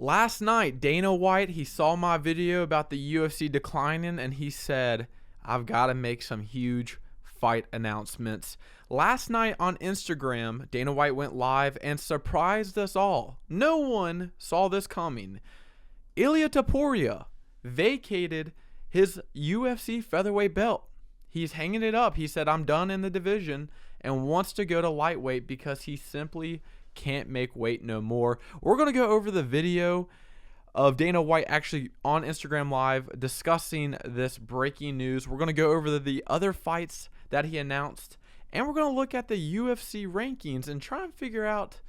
Last night, Dana White, he saw my video about the UFC declining, and he said, I've got to make some huge fight announcements. Last night on Instagram, Dana White went live and surprised us all. No one saw this coming. Ilia Topuria vacated his UFC featherweight belt. He's hanging it up. He said, I'm done in the division, and wants to go to lightweight because he simply can't make weight no more. We're going to go over the video of Dana White actually on Instagram Live discussing this breaking news. We're going to go over the other fights that he announced, and we're going to look at the UFC rankings and try and figure out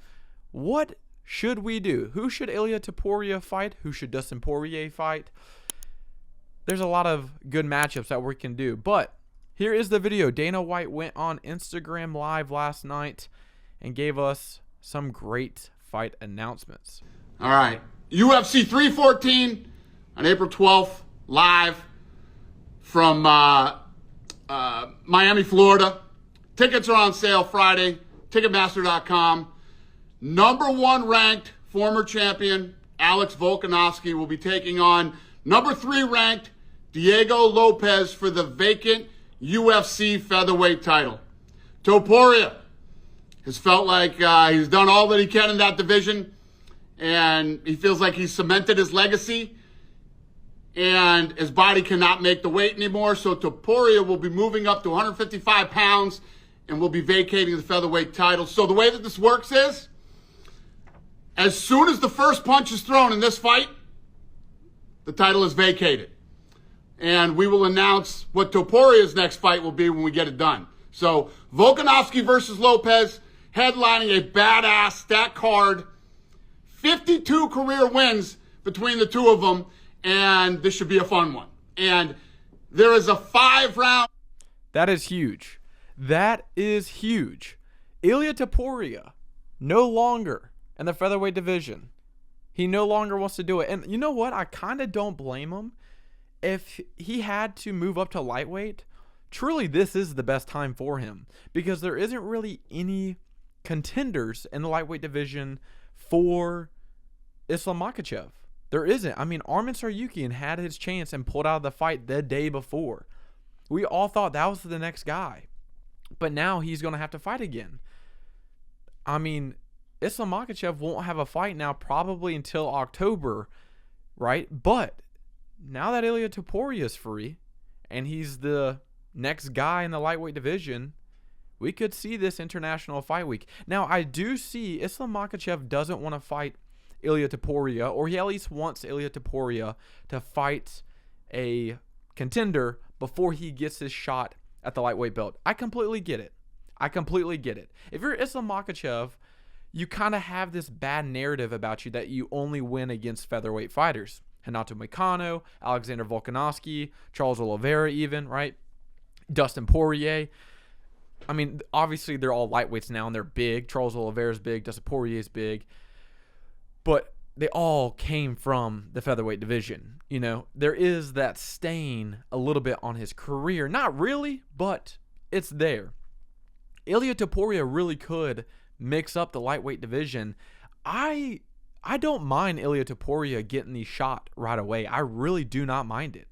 what should we do. Who should Ilia Topuria fight? Who should Dustin Poirier fight? There's a lot of good matchups that we can do, but here is the video. Dana White went on Instagram Live last night and gave us some great fight announcements. All right. UFC 314 on April 12th, live from Miami, Florida. Tickets are on sale Friday. Ticketmaster.com. Number 1 ranked former champion Alex Volkanovski will be taking on number 3 ranked Diego Lopes for the vacant UFC featherweight title. Topuria has felt like he's done all that he can in that division, and he feels like he's cemented his legacy, and his body cannot make the weight anymore. So Topuria will be moving up to 155 pounds and will be vacating the featherweight title. So the way that this works is, as soon as the first punch is thrown in this fight, the title is vacated. And we will announce what Topuria's next fight will be when we get it done. So Volkanovski versus Lopes, headlining a badass stat card. 52 career wins between the two of them, and this should be a fun one. And there is a 5-round. That is huge. That is huge. Ilia Topuria, no longer in the featherweight division. He no longer wants to do it. And you know what? I kind of don't blame him. If he had to move up to lightweight, truly this is the best time for him, because there isn't really any contenders in the lightweight division for Islam Makhachev. There isn't. I mean, Arman Tsarukyan had his chance and pulled out of the fight the day before. We all thought that was the next guy, but now he's going to have to fight again. I mean, Islam Makhachev won't have a fight now probably until October, right? But now that Ilia Topuria is free and he's the next guy in the lightweight division, we could see this international fight week. Now, I do see Islam Makhachev doesn't want to fight Ilia Topuria, or he at least wants Ilia Topuria to fight a contender before he gets his shot at the lightweight belt. I completely get it. If you're Islam Makhachev, you kind of have this bad narrative about you that you only win against featherweight fighters. Renato Moicano, Alexander Volkanovski, Charles Oliveira even, right? Dustin Poirier. I mean, obviously they're all lightweights now and they're big. Charles Oliveira's big, Dustin Poirier's big. But they all came from the featherweight division. You know, there is that stain a little bit on his career. Not really, but it's there. Ilia Topuria really could mix up the lightweight division. I don't mind Ilia Topuria getting the shot right away. I really do not mind it.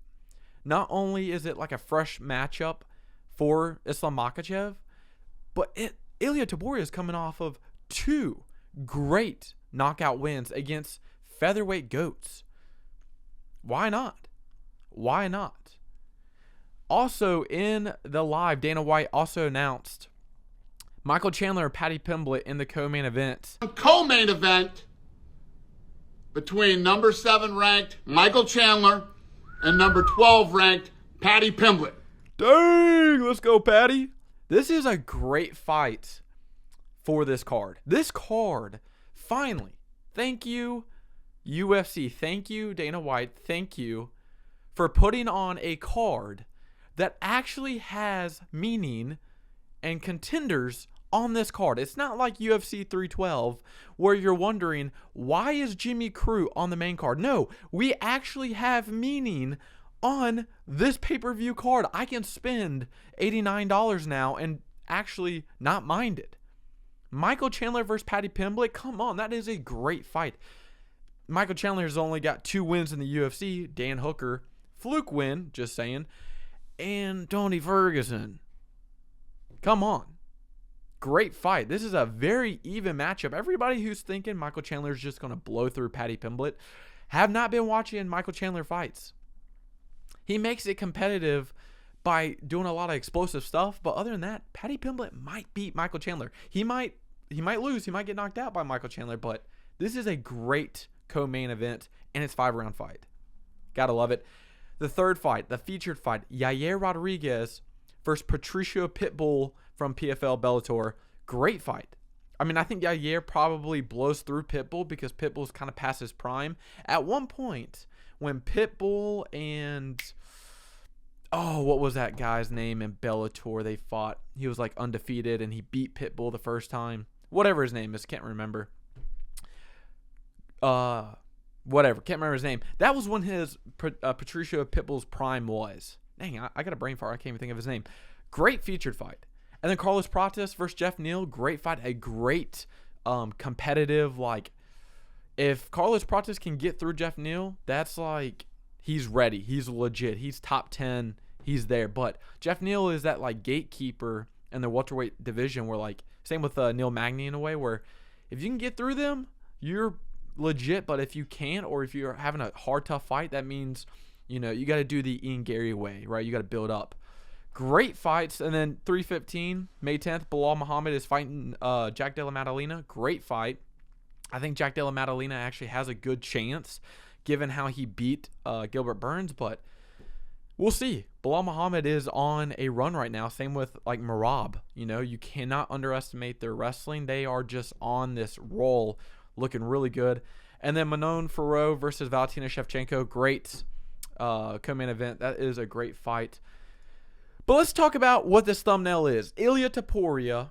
Not only is it like a fresh matchup for Islam Makhachev, but Ilia Topuria is coming off of 2 great knockout wins against featherweight goats. Why not? Also in the live, Dana White also announced Michael Chandler and Paddy Pimblett in the co-main event. Co-main event between number 7 ranked Michael Chandler and number 12 ranked Paddy Pimblett. Dang, let's go, Paddy. This is a great fight for this card. This card, finally, thank you, UFC. Thank you, Dana White. Thank you for putting on a card that actually has meaning and contenders on this card. It's not like UFC 312 where you're wondering, why is Jimmy Crute on the main card? No, we actually have meaning on this pay-per-view card. I can spend $89 now and actually not mind it. Michael Chandler versus Paddy Pimblett, come on, that is a great fight. Michael Chandler has only got 2 wins in the UFC. Dan Hooker, fluke win, just saying. And Tony Ferguson. Come on. Great fight. This is a very even matchup. Everybody who's thinking Michael Chandler is just going to blow through Paddy Pimblett have not been watching Michael Chandler fights. He makes it competitive by doing a lot of explosive stuff, but other than that, Paddy Pimblett might beat Michael Chandler. He might lose. He might get knocked out by Michael Chandler, but this is a great co-main event, and it's 5-round fight. Gotta love it. The third fight, the featured fight, Yair Rodriguez versus Patricio Pitbull from PFL Bellator. Great fight. I mean, I think Yair probably blows through Pitbull because Pitbull's kind of past his prime. At one point, when Pitbull and... what was that guy's name in Bellator they fought? He was like undefeated, and he beat Pitbull the first time. Whatever his name is, can't remember. Whatever, can't remember his name. That was when his Patricio Pitbull's prime was. Dang, I got a brain fart. I can't even think of his name. Great featured fight. And then Carlos Prates versus Geoff Neal. Great fight. A great competitive, like, if Carlos Prates can get through Geoff Neal, that's like, he's ready. He's legit. He's top 10. He's there. But Geoff Neal is that, like, gatekeeper in the welterweight division where, like, same with Neil Magny in a way, where if you can get through them, you're legit. But if you can't, or if you're having a hard, tough fight, that means, you know, you got to do the Ian Gary way, right? You got to build up. Great fights. And then 315, May 10th, Belal Muhammad is fighting Jack Della Maddalena. Great fight. I think Jack Della Maddalena actually has a good chance given how he beat Gilbert Burns, but we'll see. Belal Muhammad is on a run right now. Same with, like, Merab. You know, you cannot underestimate their wrestling. They are just on this roll, looking really good. And then Manon Fiorot versus Valentina Shevchenko. Great co-main event. That is a great fight. But let's talk about what this thumbnail is. Ilia Topuria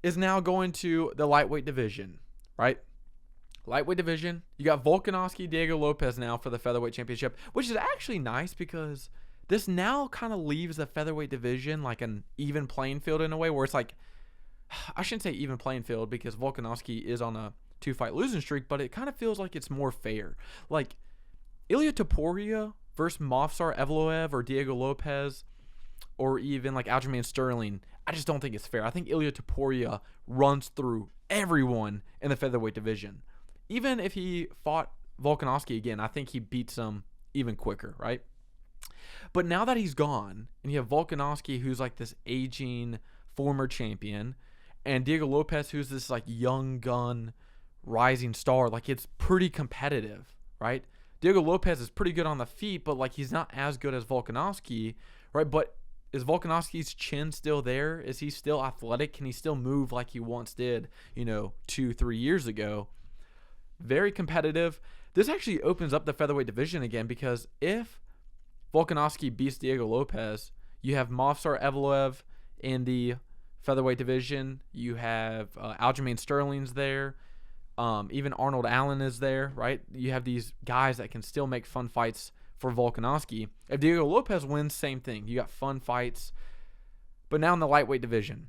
is now going to the lightweight division, right? Lightweight division. You got Volkanovski, Diego Lopes now for the featherweight championship, which is actually nice because this now kind of leaves the featherweight division like an even playing field in a way where it's like, I shouldn't say even playing field because Volkanovski is on a 2-fight losing streak, but it kind of feels like it's more fair. Like Ilia Topuria versus Movsar Evloev or Diego Lopes or even like Aljamain Sterling, I just don't think it's fair. I think Ilia Topuria runs through everyone in the featherweight division. Even if he fought Volkanovski again, I think he beats him even quicker, right? But now that he's gone, and you have Volkanovski, who's like this aging former champion, and Diego Lopes, who's this like young gun rising star, like it's pretty competitive, right? Diego Lopes is pretty good on the feet, but like he's not as good as Volkanovski, right? But is Volkanovski's chin still there? Is he still athletic? Can he still move like he once did, 2-3 years ago? Very competitive. This actually opens up the featherweight division again because if Volkanovski beats Diego Lopes, you have Movsar Evloev in the featherweight division. You have Aljamain Sterling's there. Even Arnold Allen is there, right? You have these guys that can still make fun fights for Volkanovski. If Diego Lopes wins, same thing. You got fun fights. But now in the lightweight division,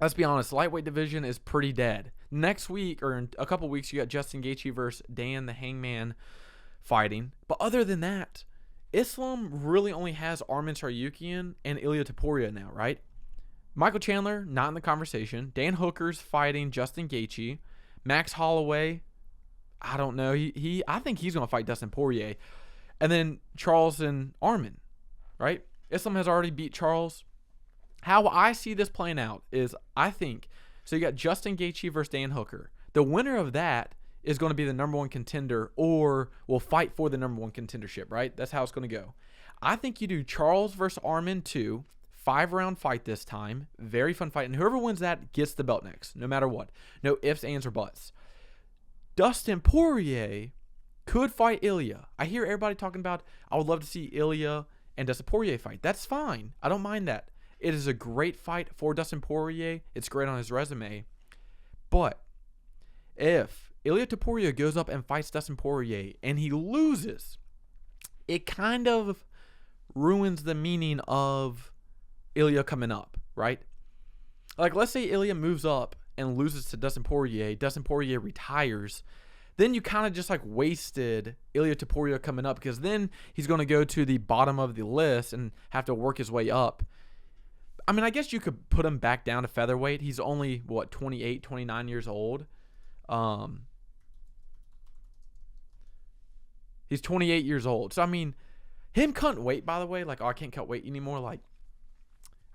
let's be honest, the lightweight division is pretty dead. Next week, or in a couple weeks, you got Justin Gaethje versus Dan the Hangman fighting. But other than that, Islam really only has Arman Tsarukyan and Ilia Topuria now, right? Michael Chandler, not in the conversation. Dan Hooker's fighting Justin Gaethje. Max Holloway, I don't know. I think he's going to fight Dustin Poirier. And then Charles and Arman, right? Islam has already beat Charles. How I see this playing out is I think, so you got Justin Gaethje versus Dan Hooker. The winner of that is going to be the number one contender or will fight for the number one contendership, right? That's how it's going to go. I think you do Charles versus Arman 2, 5-round fight this time. Very fun fight. And whoever wins that gets the belt next, no matter what. No ifs, ands, or buts. Dustin Poirier could fight Ilia. I hear everybody talking about, I would love to see Ilia and Dustin Poirier fight. That's fine. I don't mind that. It is a great fight for Dustin Poirier. It's great on his resume. But if Ilia Topuria goes up and fights Dustin Poirier and he loses, it kind of ruins the meaning of Ilia coming up, right? Like, let's say Ilia moves up and loses to Dustin Poirier. Dustin Poirier retires. then you kind of just like wasted Ilia Topuria coming up, because then he's going to go to the bottom of the list and have to work his way up. I mean, I guess you could put him back down to featherweight. He's only, 28, 29 years old. He's 28 years old. So, I mean, him cutting weight, by the way, like, I can't cut weight anymore. Like,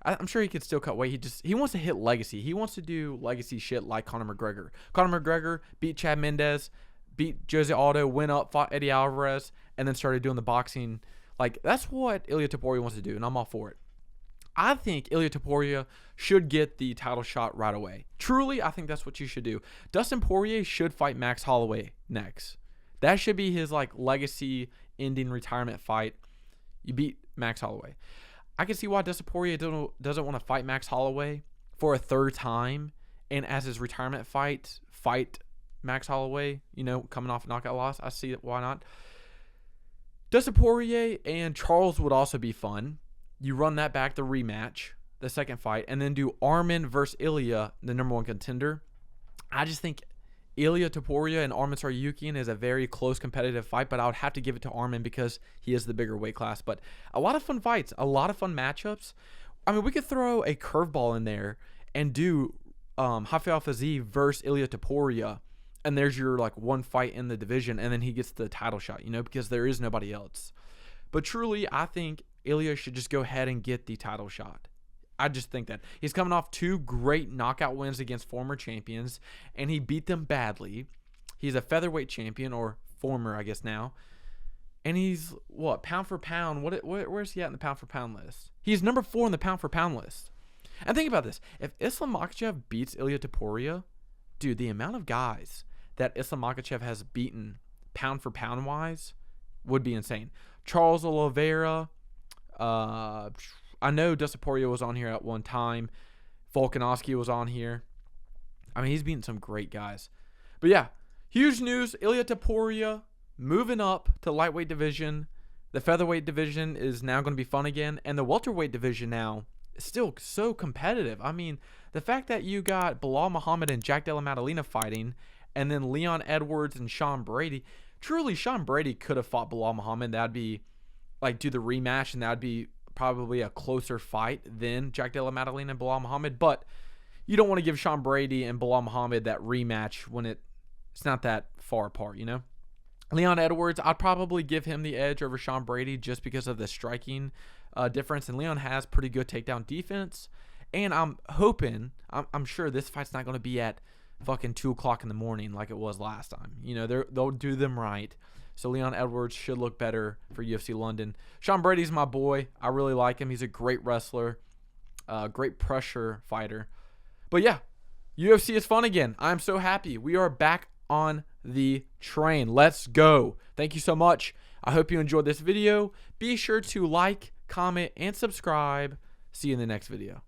I'm sure he could still cut weight. He wants to hit legacy. He wants to do legacy shit like Conor McGregor. Conor McGregor beat Chad Mendes, beat Jose Aldo, went up, fought Eddie Alvarez, and then started doing the boxing. Like, that's what Ilia Topuria wants to do, and I'm all for it. I think Ilia Topuria should get the title shot right away. Truly, I think that's what you should do. Dustin Poirier should fight Max Holloway next. That should be his like legacy ending retirement fight. You beat Max Holloway. I can see why Dustin Poirier doesn't want to fight Max Holloway for a third time, and as his retirement fight Max Holloway, coming off a knockout loss. I see it. Why not? Dustin Poirier and Charles would also be fun. You run that back, the rematch, the second fight, and then do Arman versus Ilia, the number one contender. I just think Ilia Topuria and Arman Tsarukyan is a very close competitive fight, but I would have to give it to Arman because he is the bigger weight class. But a lot of fun fights, a lot of fun matchups. I mean, we could throw a curveball in there and do Rafael Fiziev versus Ilia Topuria, and there's your like one fight in the division, and then he gets the title shot, because there is nobody else. But truly, I think Ilia should just go ahead and get the title shot. I just think that. He's coming off 2 great knockout wins against former champions, and he beat them badly. He's a featherweight champion, or former, I guess, now. And he's, pound for pound? Where's he at in the pound for pound list? He's number 4 in the pound for pound list. And think about this. If Islam Makhachev beats Ilia Topuria, dude, the amount of guys that Islam Makhachev has beaten pound for pound wise would be insane. Charles Oliveira, I know Dustin Poirier was on here at one time. Volkanovski was on here. I mean, he's beaten some great guys. But yeah, huge news. Ilia Topuria moving up to lightweight division. The featherweight division is now going to be fun again. And the welterweight division now is still so competitive. I mean, the fact that you got Belal Muhammad and Jack Della Maddalena fighting, and then Leon Edwards and Sean Brady. Truly, Sean Brady could have fought Belal Muhammad. That'd be like do the rematch, and that'd be probably a closer fight than Jack Della Maddalena and Belal Muhammad. But you don't want to give Sean Brady and Belal Muhammad that rematch when it's not that far apart, Leon Edwards, I'd probably give him the edge over Sean Brady just because of the striking difference. And Leon has pretty good takedown defense. And I'm hoping, I'm sure this fight's not going to be at fucking 2 o'clock in the morning like it was last time. They'll do them right. So Leon Edwards should look better for UFC London. Sean Brady's my boy. I really like him. He's a great wrestler, great pressure fighter. But yeah, UFC is fun again. I'm so happy. We are back on the train. Let's go. Thank you so much. I hope you enjoyed this video. Be sure to like, comment, and subscribe. See you in the next video.